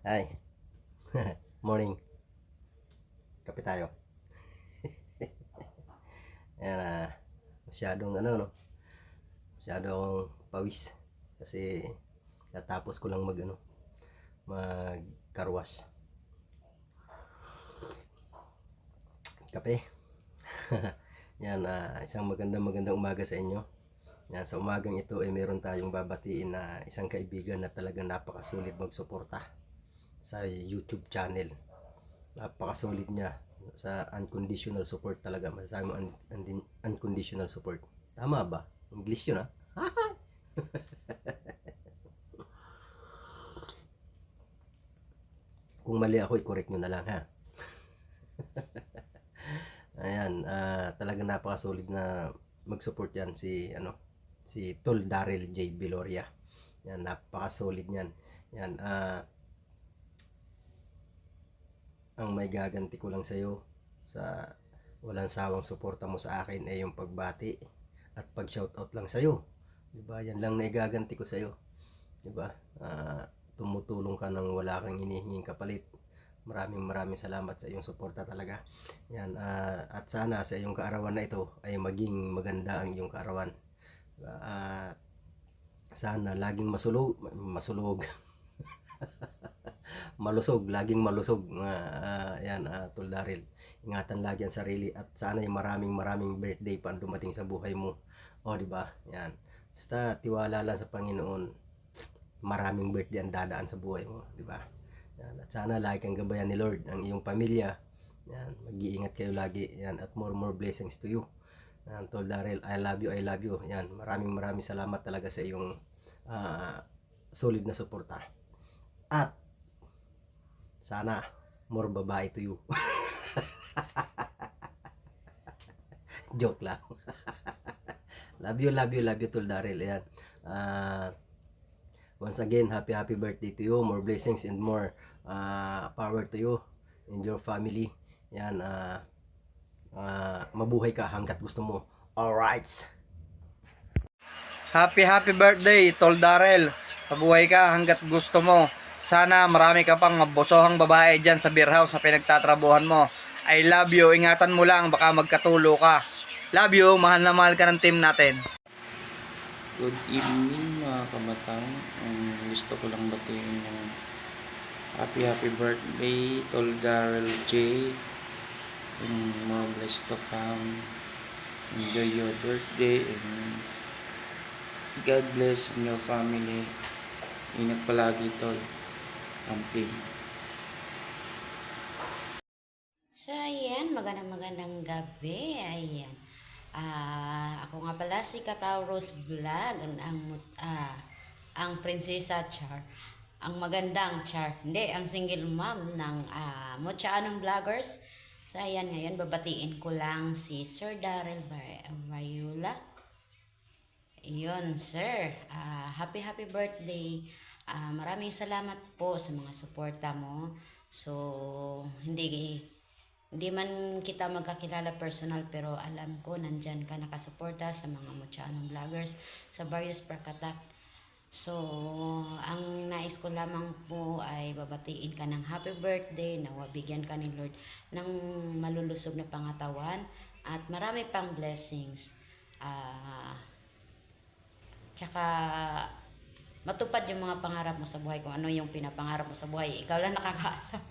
Hi. Morning. Kape tayo. Ayan, masyadong no? Masyadong pawis. Kasi natapos ko lang mag car wash. Kape. Yan, isang magandang umaga sa inyo. Yan, sa umagang ito ay meron tayong babatiin na isang kaibigan na talagang napakasulit magsuporta sa YouTube channel. Napakasulit niya sa unconditional support talaga. Masasabi mo unconditional support. Tama ba? English yun Kung mali ako, i-correct nyo na lang ha. Ayan, talagang napakasulit na mag-support yan si Tol Daryl J. Viloria. Yan, napakasulit niyan. Yan, ang may gaganti ko lang sa iyo sa walang sawang suporta mo sa akin ay yung pagbati at pag-shoutout lang sa iyo. 'Di ba? Yan lang na igaganti ko sa iyo. 'Di ba? Tumutulong ka nang wala kang hinihinging kapalit. Maraming salamat sa iyong suporta talaga. Yan, at sana sa iyong kaarawan na ito ay maging maganda ang iyong kaarawan. Sana laging masulog malusog, laging malusog. Yan, Tol Daryl, ingatan lagi ang sarili at sana ay maraming birthday pa dumating sa buhay mo. O, di ba? Yan. Basta tiwala lang sa Panginoon. Maraming birthday ang dadaan sa buhay mo, di ba? Yan. At sana lagi kang gabayan ni Lord ang iyong pamilya. Yan, mag-iingat kayo lagi. Yan, at more blessings to you. Yan, Tol Daryl, I love you, I love you. Yan, maraming salamat talaga sa iyong solid na suporta. At sana more babae to you. Joke lang. Love you Tol Daryl. Ayan. Once again, happy birthday to you. More blessings and more power to you and your family. Yan, mabuhay ka hanggat gusto mo. Alright. Happy birthday, Tol Daryl. Mabuhay ka hanggat gusto mo. Sana marami ka pang bosohang babae dyan sa beer house na pinagtatrabuhan mo. I love you. Ingatan mo lang, baka magkatulo ka. Love you. Mahal na mahal ka ng team natin. Good evening mga kabatang. Gusto ko lang batiin yung happy birthday Tol Daryl J. More blessed to come. Enjoy your birthday and God bless in your family. Ingat palagi, Tol. Amping. So, ayan, magandang gabi. Ayan. Ako nga pala si Katauros Vlog, ang prinsesa Char. Ang magandang Char. Hindi, ang single mom ng Mochaanong Vloggers. So, ayan, ngayon babatiin ko lang si Sir Daryl Viola. Ayun, sir. Happy birthday. Maraming salamat po sa mga suporta mo. So, hindi man kita magkakilala personal, pero alam ko nandyan ka nakasuporta sa mga Mochaanong Vloggers sa various prakatak. So, ang nais ko lamang po ay babatiin ka ng happy birthday, nawa bigyan ka ni Lord ng malulusog na pangatawan at marami pang blessings. Tsaka matupad yung mga pangarap mo sa buhay, kung ano yung pinapangarap mo sa buhay, ikaw lang nakakaalam.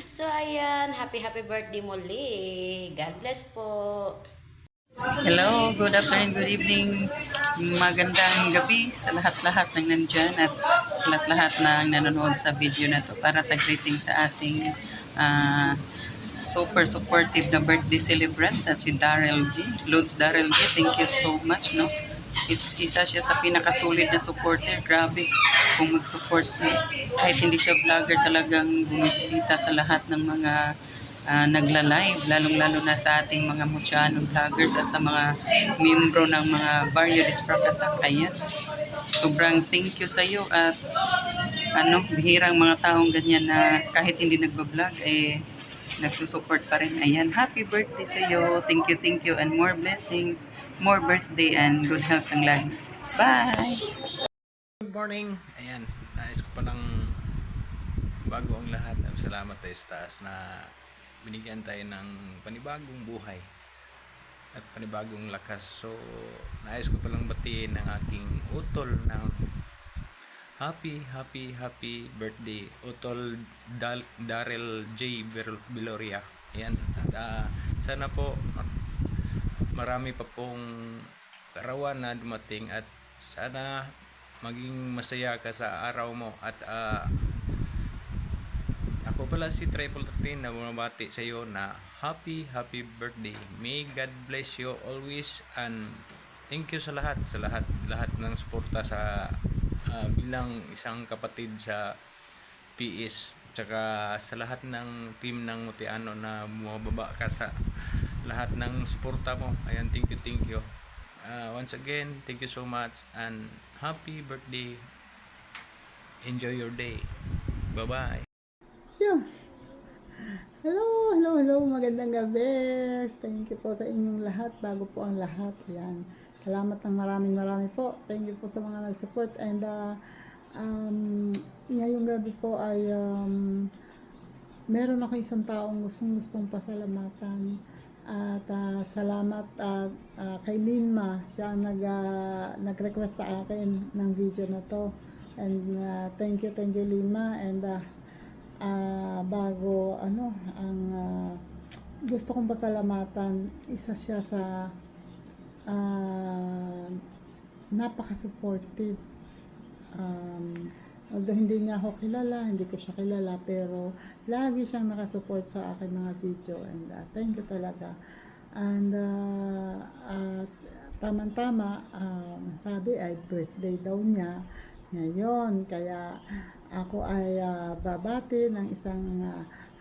So ayan, happy birthday muli. God bless po. Hello, good afternoon, good evening, magandang gabi sa lahat-lahat ng nandyan at sa lahat-lahat na nanonood sa video na to para sa greeting sa ating super supportive na birthday celebrant at si Daryl G. Lods Daryl G, thank you so much, no? Isa siya sa pinakasulit na supporter. Grabe kung mag-support kahit hindi siya vlogger, talagang bumibisita sa lahat ng mga nagla-live, lalong-lalo na sa ating mga Mochaanong vloggers at sa mga membro ng mga Barrio Disprakatak. Ayan, sobrang thank you sa iyo at bihirang mga taong ganyan na kahit hindi nagbablog nagsusupport pa rin. Ayan, happy birthday sa iyo. Thank you and more blessings, more birthday and good health ang lagi. Bye! Good morning. Ayan, nais ko palang bago ang lahat, salamat tayo sa taas na binigyan tayo ng panibagong buhay at panibagong lakas. So, nais ko palang batiin ang aking utol ng happy birthday, utol Daryl J. Viloria. Ayan, at sana po marami pa pong karawan na dumating at sana maging masaya ka sa araw mo. At ako pala si Triple 13 na bumabati sa iyo na happy birthday. May God bless you always, and thank you sa lahat ng suporta sa bilang isang kapatid sa PS, tsaka sa lahat ng team ng Mutiano na bumababa ka sa lahat ng suporta mo. Ayan, thank you. Once again, thank you so much and happy birthday. Enjoy your day. Bye-bye. Yun. Hello, magandang gabi. Thank you po sa inyong lahat. Bago po ang lahat, yan. Salamat ng marami po. Thank you po sa mga nag-support. And ngayong gabi po ay meron ako isang taong gustong pasalamatan. At salamat kay Linma. Siya ang nag-request sa akin ng video na to. And thank you Linma. And bago ang gusto kong pasalamatan, isa siya sa napaka-supportive. Although hindi niya ako kilala, hindi ko siya kilala, pero lagi siyang nakasupport sa akin mga video. And thank you talaga. And tamang-tama, sabi ay birthday daw niya ngayon, kaya ako ay babati ng isang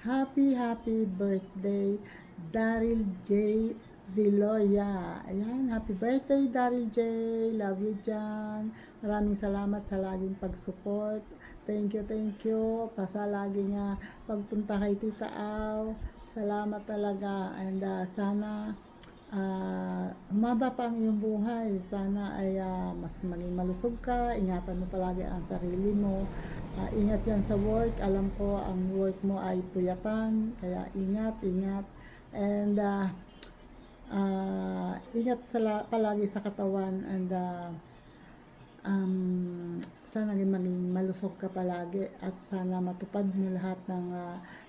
happy birthday, Daryl J. Viloria. Ayan, happy birthday Daryl J. Love you dyan. Maraming salamat sa laging pag-support. Thank you. Pasa lagi niya pagpunta kay Tita Au. Salamat talaga. And sana humaba pa ang iyong buhay. Sana ay mas maging malusog ka. Ingatan mo palagi ang sarili mo. Ingat yan sa work. Alam ko ang work mo ay puyatan. Kaya ingat. And ingat palagi sa katawan. And sana maging malusog ka palagi. At sana matupad mo lahat ng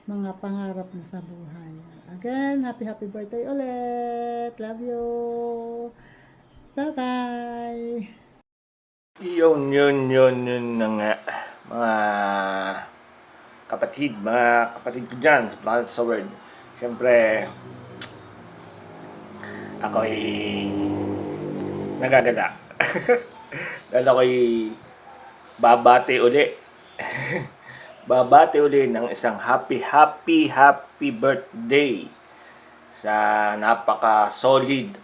mga pangarap mo sa buhay. Again, happy birthday ulit. Love you. Bye-bye. Yun na nga, mga kapatid ko dyan sa Planet sa Word. Siyempre, ako'y nagagala. Dahil ako'y babati uli ng isang happy birthday sa napaka-solid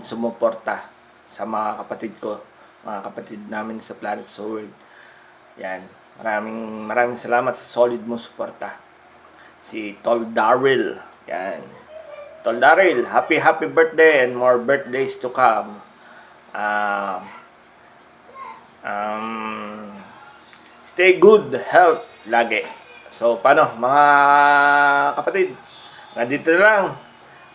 sumuporta sa mga kapatid namin sa Planet Sword. Yan, maraming salamat sa solid mo suporta. Si Tol Daryl, yan. Tol Daryl, happy birthday and more birthdays to come. Stay good health lagi. So, paano mga kapatid? Nandito lang.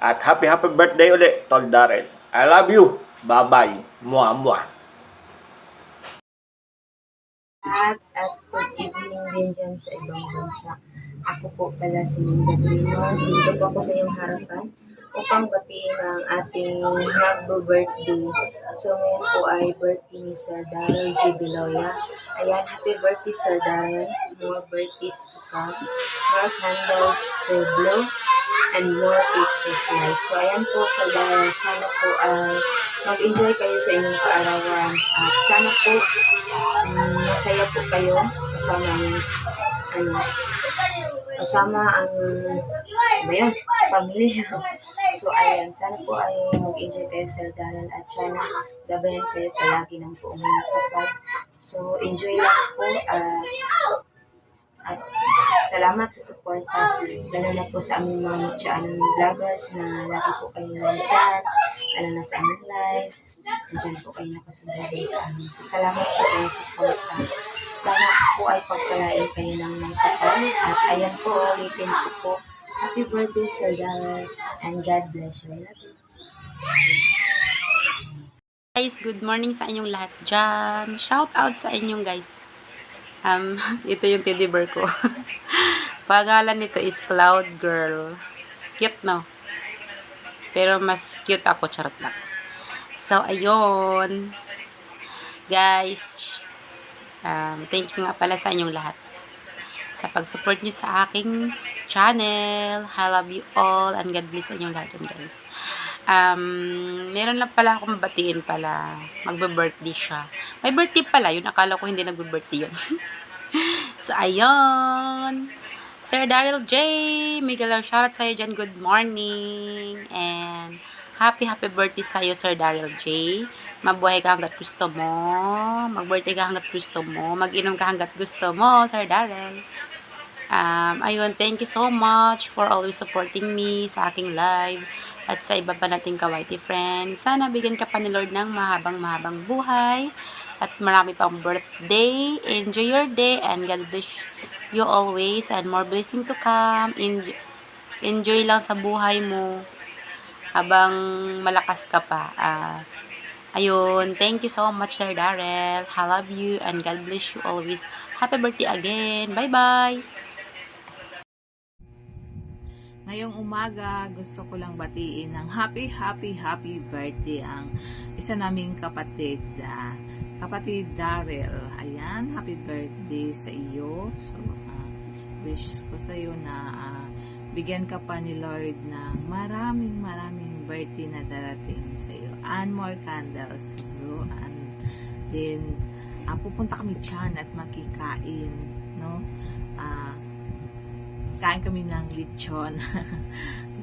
At happy birthday ulit, Tol Daryl. I love you. Bye-bye. Mua. At good evening din dyan sa ibang bansa. Ako po pala si Minda Drino. Dito po ako sa iyong harapan upang batiin ang ating nagbo-birthday. So ngayon po ay birthday ni Sir Daryl J. Viloria. Ayan, happy birthday Sir Daryl. More birthdays to come. More candles to blow and more cakes to slice. So ayan po Sir Daryl, sana po ay mag-enjoy kayo sa inyong kaarawan. At sana po masaya po kayo kasama ang pamilya. So ayan, sana po ay mag-enjoy kayo Sir Daryl at sana gabayan kayo palagi ng buong mga kapag. So enjoy lang po at salamat sa suporta, lalo na po sa aming mga channel vloggers na lagi po kayo nandiyan, lalo na sa aming live, nandiyan po kayo nakasubay sa amin. So salamat po sa inyong suporta. Sana po ay pagpalain kayo ng may kapal. At ayan po, ulitin ko po. Happy birthday, Sir Darrell, and God bless you. I love you. Guys, good morning sa inyong lahat dyan. Shout out sa inyong guys. Ito yung teddy bear ko. Pangalan nito is Cloud Girl. Cute, no? Pero mas cute ako, charot lang. So, ayun. Guys, thank you nga pala sa inyong lahat sa pag-support nyo sa aking channel. I love you all and God bless sa inyong lahat dyan, guys. Meron lang pala akong batiin pala. Magbe-birthday siya. May birthday pala. Yun, akala ko hindi nagbe-birthday yun. So, ayun. Sir Darrell J. Miguel, shoutout sa'yo dyan. Good morning. And happy birthday sa'yo, Sir Darrell J. Mabuhay ka hanggat gusto mo. Mag-birthday ka hanggat gusto mo. Mag-inom ka hanggat gusto mo, Sir Darrell. Ayun, thank you so much for always supporting me sa aking live at sa iba pa nating kawaiti friends. Sana bigyan ka pa ni Lord ng mahabang buhay at marami pang birthday. Enjoy your day and God bless you always and more blessing to come. Enjoy lang sa buhay mo habang malakas ka pa. Ayun, thank you so much, Sir Darrell. I love you and God bless you always. Happy birthday again. Bye-bye. Ngayong umaga, gusto ko lang batiin ng happy birthday ang isa naming kapatid, kapatid Darrell. Ayan, happy birthday sa iyo. So, wish ko sa iyo na bigyan ka pa ni Lord ng maraming birthday na darating sa iyo. And more candles to blow. And then, pupunta kami dyan at makikain, no? Kain kami ng lechon.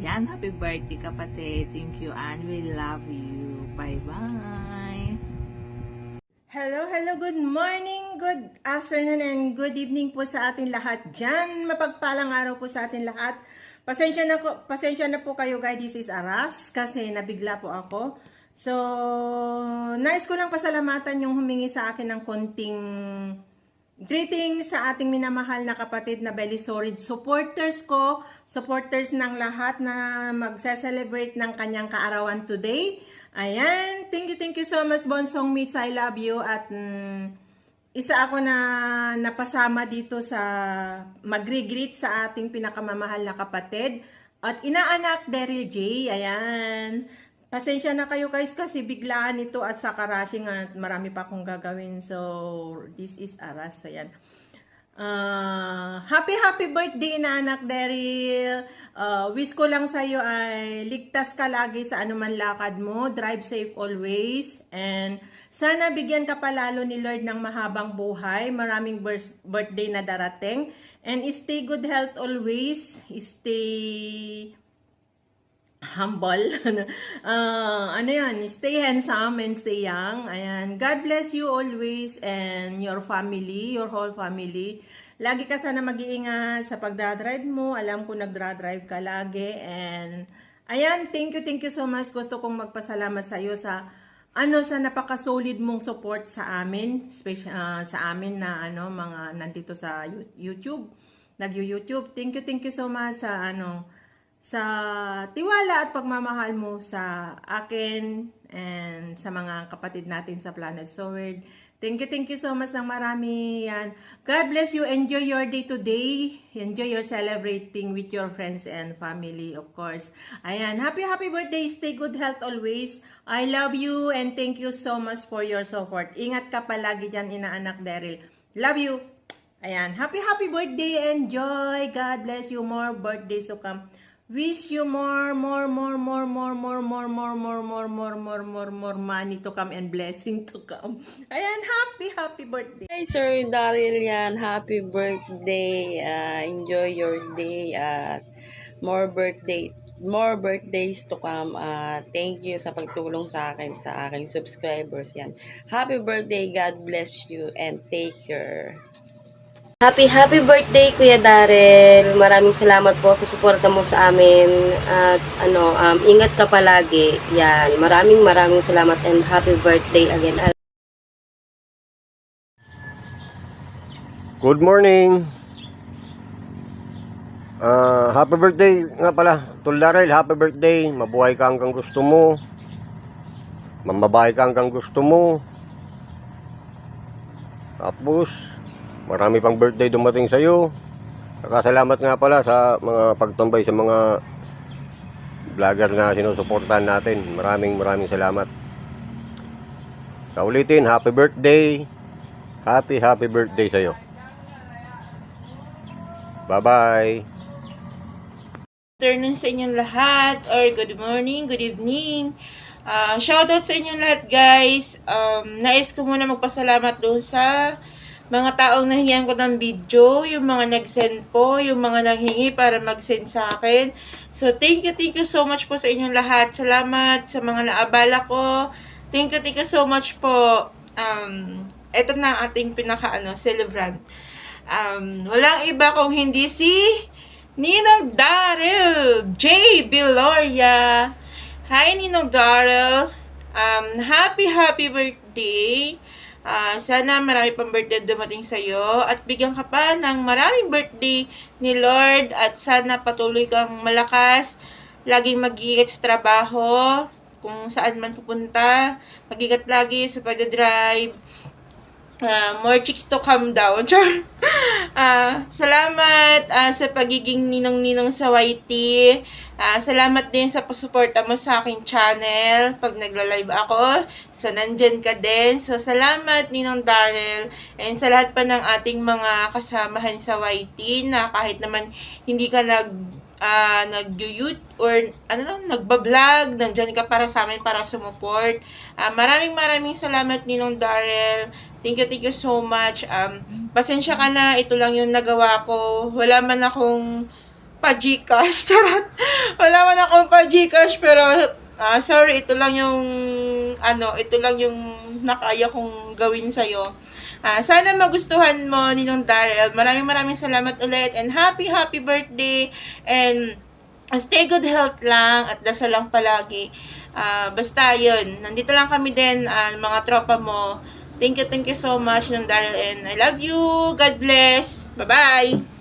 Yan, happy birthday kapatid. Thank you and we love you. Bye-bye. Hello, good morning, good afternoon, and good evening po sa ating lahat dyan. Mapagpalang araw po sa ating lahat. Pasensya na po kayo guys, this is Aras kasi nabigla po ako. So, nais ko lang pasalamatan yung humingi sa akin ng konting greetings sa ating minamahal na kapatid na Belisourid supporters ko, supporters ng lahat na magse-celebrate ng kanyang kaarawan today. Ayan, thank you so much Bonsong Meets, I love you. At isa ako na napasama dito sa magre-greet sa ating pinakamamahal na kapatid at inaanak Daryl J. Ayan. Pasensya na kayo guys kasi biglaan ito at sa rushing at marami pa akong gagawin. So, this is Aras. Ayan. Happy birthday na anak Daryl. Wish ko lang sa'yo ay ligtas ka lagi sa anuman lakad mo. Drive safe always. And sana bigyan ka palalo ni Lord ng mahabang buhay. Maraming birthday na darating. And stay good health always. Stay humble. Stay handsome and stay young. Ayan. God bless you always and your family, your whole family. Lagi ka sana mag-iingat sa pagdadrive mo. Alam ko nagdra-drive ka lagi. And ayan, thank you so much. Gusto kong magpasalamat sa iyo sa napaka-solid mong support sa amin, sa amin na mga nandito sa YouTube, nag-YouTube. Thank you so much sa tiwala at pagmamahal mo sa akin and sa mga kapatid natin sa Planet Sword. Thank you so much ng marami yan. God bless you. Enjoy your day today. Enjoy your celebrating with your friends and family, of course. Ayan. Happy birthday. Stay good health always. I love you and thank you so much for your support. Ingat ka palagi dyan, inaanak Daryl. Love you. Ayan. Happy birthday. Enjoy. God bless you. More birthdays to come. Wish you more money to come and blessing to come. Ayan, happy birthday. Hey, Sir Darrell yan. Happy birthday. Enjoy your day at more birthdays to come. Thank you sa pagtulong sa akin, sa aking subscribers yan. Happy birthday. God bless you and take care. Happy birthday Kuya Darrell. Maraming salamat po sa suporta mo sa amin. At ingat ka palagi. Yan. Maraming salamat and happy birthday again. Good morning. Happy birthday nga pala, Tol Darrell. Happy birthday. Mabuhay ka hanggang gusto mo. Mamabahay ka hanggang gusto mo. Tapos, marami pang birthday dumating sa'yo. Salamat nga pala sa mga pagtambay sa mga vlogger na sinusuportahan natin. Maraming salamat. Sa ulitin, happy birthday. Happy birthday sa'yo. Bye-bye. Good afternoon sa inyong lahat, or good morning, good evening. Shoutout sa inyong lahat, guys. Nais ko muna magpasalamat doon sa mga taong nahingihan ko ng video, yung mga nag-send po, yung mga nanghingi para mag-send sa akin. So, thank you so much po sa inyong lahat. Salamat sa mga naabala ko. Thank you so much po. Ito na ang ating celebrant. Walang iba kung hindi si Ninong Darrell J. Biloria. Hi, Ninong Darrell. Happy birthday. Sana marami pang birthday dumating sa'yo at bigyan ka pa ng maraming birthday ni Lord at sana patuloy kang malakas, laging mag-iingat sa trabaho, kung saan man pupunta, mag-iingat lagi sa pag-drive. More chicks to come down. Salamat sa pagiging ninong-ninong sa YT. Salamat din sa pasuporta mo sa aking channel pag nagla-live ako. So, nandyan ka din. So, salamat, Ninong Darrell. And sa lahat pa ng ating mga kasamahan sa YT na kahit naman hindi ka nag-YouTube or nagbablog, nandyan ka para sa amin para sumuport. Maraming salamat, Ninong Darrell. Thank you so much. Pasensya ka na, ito lang yung nagawa ko. Wala man akong pa-Gcash. Wala man akong pa-Gcash, pero sorry, ito lang yung nakaya kong gawin sa'yo. Sana magustuhan mo, Ninong Darrell. Maraming salamat ulit and happy birthday and stay good health lang at dasal lang palagi. Basta yun, nandito lang kami din, mga tropa mo. Thank you so much, Ninong Darrell, and I love you. God bless. Bye-bye.